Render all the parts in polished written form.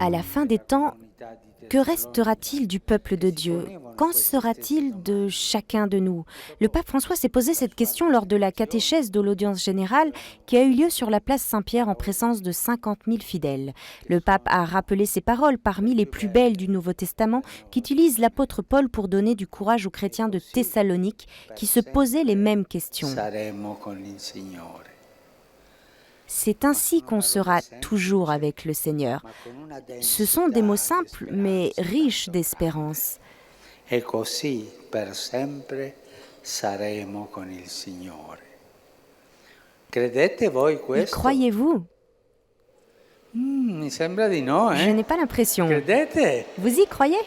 À la fin des temps, que restera-t-il du peuple de Dieu? Qu'en sera-t-il de chacun de nous? Le pape François s'est posé cette question lors de la catéchèse de l'audience générale qui a eu lieu sur la place Saint-Pierre en présence de 50 000 fidèles. Le pape a rappelé ces paroles parmi les plus belles du Nouveau Testament qu'utilise l'apôtre Paul pour donner du courage aux chrétiens de Thessalonique qui se posaient les mêmes questions. C'est ainsi qu'on sera toujours avec le Seigneur. Ce sont des mots simples, mais riches d'espérance. E così per sempre saremo con il Signore. Credete voi Y questo? croyez-vous? Mi sembra di no, Je n'ai pas l'impression. Credete? Vous y croyez?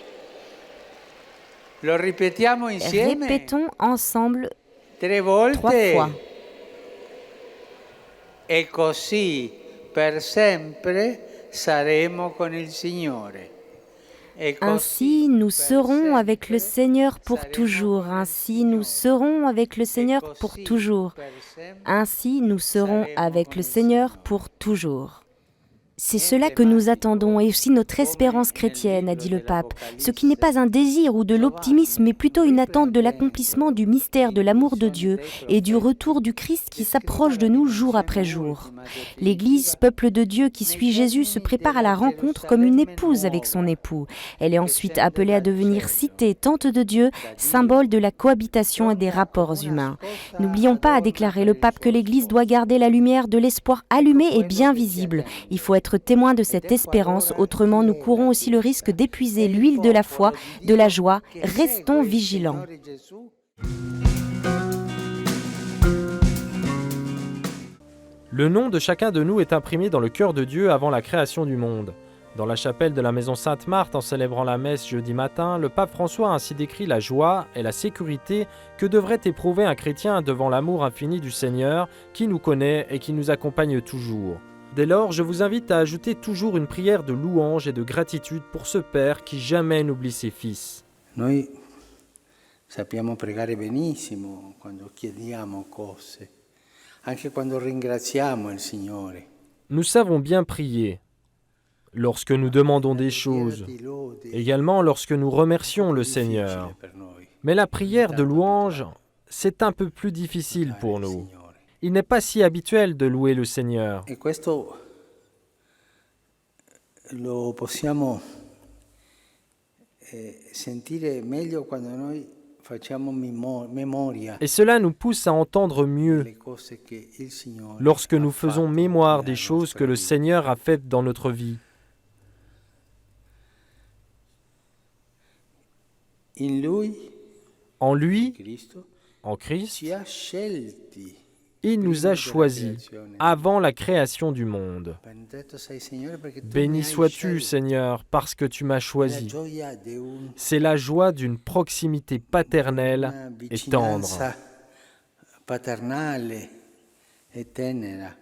Lo ripetiamo insieme Répétons ensemble 3 volte. 3 fois. E così per sempre saremo con il Signore. E Ainsi, così nous per serons avec le sempre Seigneur pour saremo toujours. con il Ainsi, nous Signore. serons avec le Seigneur E pour così toujours. per sempre Ainsi, nous serons saremo avec con le il Seigneur Signore. pour toujours. C'est cela que nous attendons et aussi notre espérance chrétienne, a dit le pape. Ce qui n'est pas un désir ou de l'optimisme, mais plutôt une attente de l'accomplissement du mystère de l'amour de Dieu et du retour du Christ qui s'approche de nous jour après jour. L'Église, peuple de Dieu qui suit Jésus, se prépare à la rencontre comme une épouse avec son époux. Elle est ensuite appelée à devenir cité, tante de Dieu, symbole de la cohabitation et des rapports humains. N'oublions pas, a déclaré le pape, que l'Église doit garder la lumière de l'espoir allumée et bien visible. Il faut être témoin de cette espérance, autrement nous courons aussi le risque d'épuiser l'huile de la foi, de la joie. Restons vigilants. Le nom de chacun de nous est imprimé dans le cœur de Dieu avant la création du monde. Dans la chapelle de la maison Sainte-Marthe, en célébrant la messe jeudi matin, le pape François a ainsi décrit la joie et la sécurité que devrait éprouver un chrétien devant l'amour infini du Seigneur, qui nous connaît et qui nous accompagne toujours. Dès lors, je vous invite à ajouter toujours une prière de louange et de gratitude pour ce Père qui jamais n'oublie ses fils. Noi sappiamo pregare benissimo quando chiediamo cose, anche quando ringraziamo il Signore. Nous savons bien prier lorsque nous demandons des choses, également lorsque nous remercions le Seigneur. Mais la prière de louange, c'est un peu plus difficile pour nous. Il n'est pas si habituel de louer le Seigneur. E questo lo possiamo sentire meglio quando noi facciamo memoria Et cela nous pousse à entendre mieux delle cose che il Signore lorsque ha nous faisons fatto mémoire nella des choses nostra que le vita. Seigneur a faites dans notre vie. In Lui, En lui, Cristo, en Christ, ci ha scelti. il nous a choisis avant la création du monde. Benedetto sei Signore perché tu mi Béni hai sois-tu, scelto. Seigneur, parce que tu m'as La choisi. gioia di C'est la joie d'une proximité paternelle una et tendre. vicinanza paternale e tenera.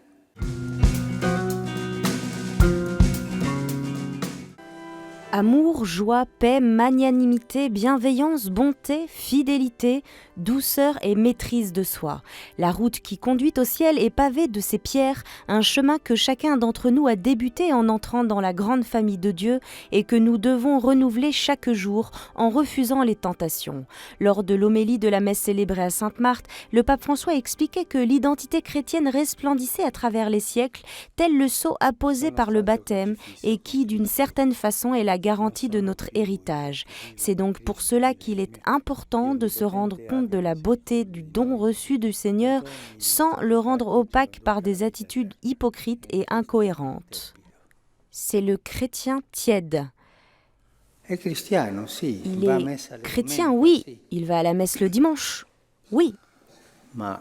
Amour, joie, paix, magnanimité, bienveillance, bonté, fidélité, douceur et maîtrise de soi. La route qui conduit au ciel est pavée de ces pierres, un chemin que chacun d'entre nous a débuté en entrant dans la grande famille de Dieu et que nous devons renouveler chaque jour en refusant les tentations. Lors de l'homélie de la messe célébrée à Sainte-Marthe, le pape François expliquait que l'identité chrétienne resplendissait à travers les siècles, tel le sceau apposé par le baptême et qui, d'une certaine façon, est la garantie de notre héritage. C'est donc pour cela qu'il est important de se rendre compte de la beauté du don reçu du Seigneur sans le rendre opaque par des attitudes hypocrites et incohérentes. C'est le chrétien tiède. È cristiano, sì, Il va a est messa le chrétien, domenica, oui. sì, Il va à la messe le dimanche, oui. ma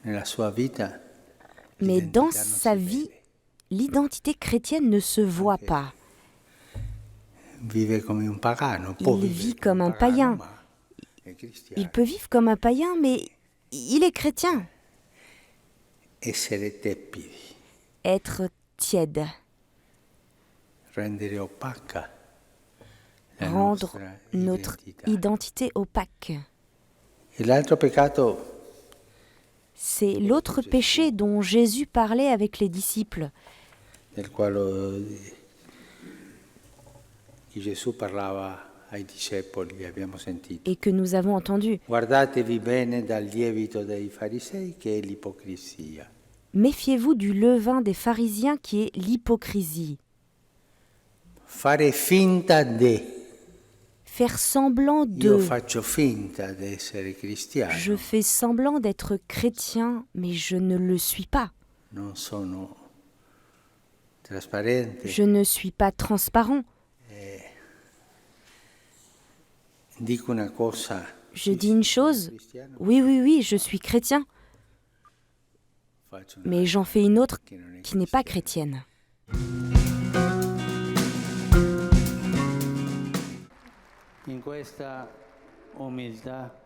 nella sua vita Mais l'identità dans non sa si vie, vede. l'identité chrétienne ne se voit pas. Vive come un pagano, Il può vit vivere comme come un païen. ma è cristiano. Il peut vivre comme un païen, mais il est chrétien. Essere tepidi, Être tiède, rendere opaca la rendre nostra notre identità. identité opaque. E l'altro peccato C'est l'autre péché dont Jésus parlait avec les disciples. del quale E Gesù parlava ai discepoli, abbiamo sentito. et que nous avons entendu. Guardatevi bene dal lievito dei farisei che è l'ipocrisia. Méfiez-vous du levain des pharisiens qui est l'hypocrisie. Fare finta de. Faire semblant Io de. faccio finta di essere cristiano. Je fais semblant d'être chrétien, mais je ne le suis pas. Non sono trasparente. Je ne suis pas transparent. Dico una cosa. Je dis une chose, oui, je suis chrétien, Faccio mais j'en fais une autre qui n'est pas chrétienne. In questa umiltà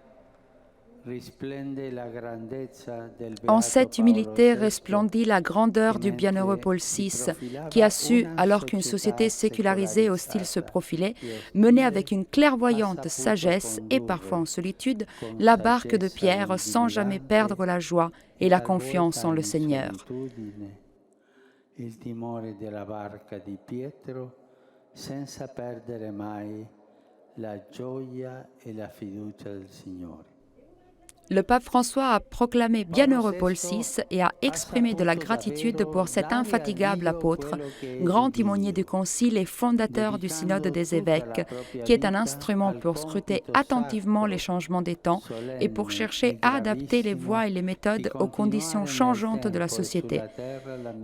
risplende la grandezza del En beato cette Paolo humilité VI, resplendit la grandeur du bienheureux Paul VI, qui a su, alors qu'une société sécularisée et hostile se profilait, mener avec une clairvoyante sagesse et parfois en solitude la barque de Pierre sans jamais perdre la joie et la confiance en le Seigneur. Il timore della barca di Pietro senza perdere mai la gioia e la fiducia del Signore. Le pape François a proclamé bienheureux Paul VI et a exprimé de la gratitude pour cet infatigable apôtre, grand timonier du Concile et fondateur du Synode des évêques, qui est un instrument pour scruter attentivement les changements des temps et pour chercher à adapter les voies et les méthodes aux conditions changeantes de la société.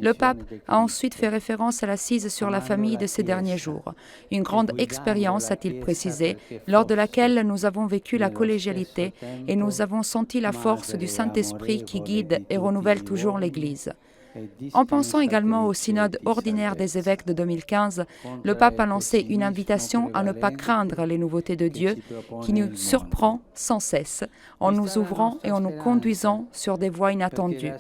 Le pape a ensuite fait référence à l'assise sur la famille de ces derniers jours. Une grande expérience, a-t-il précisé, lors de laquelle nous avons vécu la collégialité et nous avons senti la force du Saint-Esprit qui guide et renouvelle toujours l'Église. En pensant également au synode ordinaire des évêques de 2015, le pape a lancé une invitation à ne pas craindre les nouveautés de Dieu qui nous surprend sans cesse en nous ouvrant et en nous conduisant sur des voies inattendues.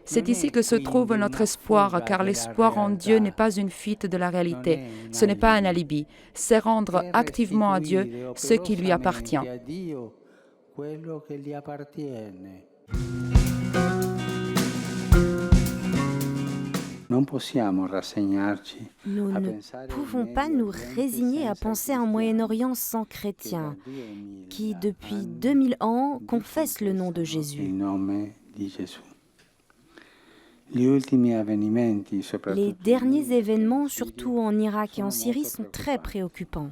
C'est ici que se trouve notre espoir, car l'espoir en Dieu n'est pas une fuite de la réalité, ce n'est pas un alibi, c'est rendre activement à Dieu ce qui lui appartient. Quello che gli appartiene. Non possiamo rassegnarci Nous a ne pensare pouvons pas nous résigner à penser à un Moyen-Orient sans chrétiens, qui depuis 2000 ans confessent le nom de il Jésus. nome di Gesù. Gli ultimi avvenimenti, Les soprattutto derniers événements, surtout en Irak et en Syrie, sont très préoccupants.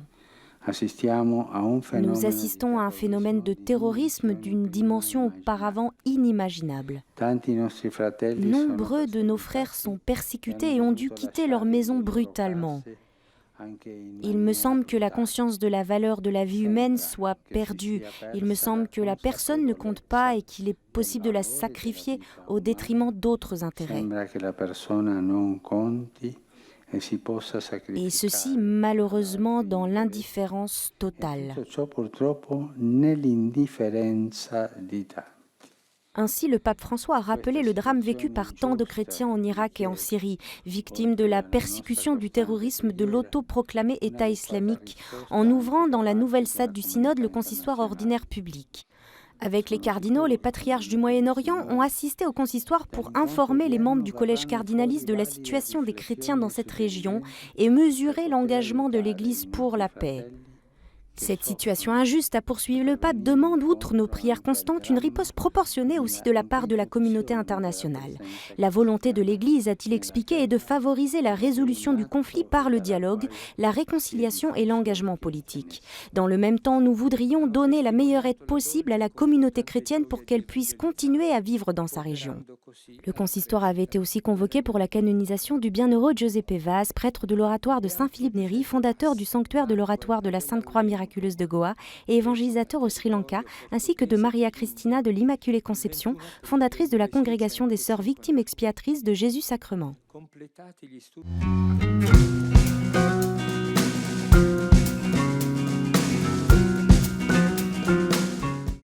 assistiamo a un fenomeno Nous assistons à un phénomène de terrorisme d'une dimension auparavant inimaginable. Tanti nostri fratelli Nombreux de nos frères sont persécutés et ont dû quitter leur maison brutalement. Il me semble que la conscience de la valeur de la vie humaine soit perdue. Il me semble que la personne ne compte pas et qu'il est possible de la sacrifier au détriment d'autres intérêts. Sembra che la persona non conti e si possa Et sacrificare. ceci malheureusement dans l'indifférence totale. Tutto ciò purtroppo nell'indifferenza di tanti. Ainsi, le pape François a rappelé le drame vécu par tant de chrétiens en Irak et en Syrie, victimes de la persécution du terrorisme de l'autoproclamé État islamique, en ouvrant dans la nouvelle salle du synode le consistoire ordinaire public. Avec les cardinaux, les patriarches du Moyen-Orient ont assisté au consistoire pour informer les membres du collège cardinaliste de la situation des chrétiens dans cette région et mesurer l'engagement de l'Église pour la paix. Cette situation injuste, a poursuivi le pape, demande, outre nos prières constantes, une riposte proportionnée aussi de la part de la communauté internationale. La volonté de l'Église, a-t-il expliqué, est de favoriser la résolution du conflit par le dialogue, la réconciliation et l'engagement politique. Dans le même temps, nous voudrions donner la meilleure aide possible à la communauté chrétienne pour qu'elle puisse continuer à vivre dans sa région. Le consistoire avait été aussi convoqué pour la canonisation du bienheureux Giuseppe Vaz, prêtre de l'oratoire de Saint-Philippe Néri, fondateur du sanctuaire de l'oratoire de la Sainte-Croix miraculeuse de Goa et évangélisateur au Sri Lanka, ainsi que de Maria Cristina de l'Immaculée Conception, fondatrice de la congrégation des Sœurs Victimes Expiatrices de Jésus-Sacrement. Completati gli studi.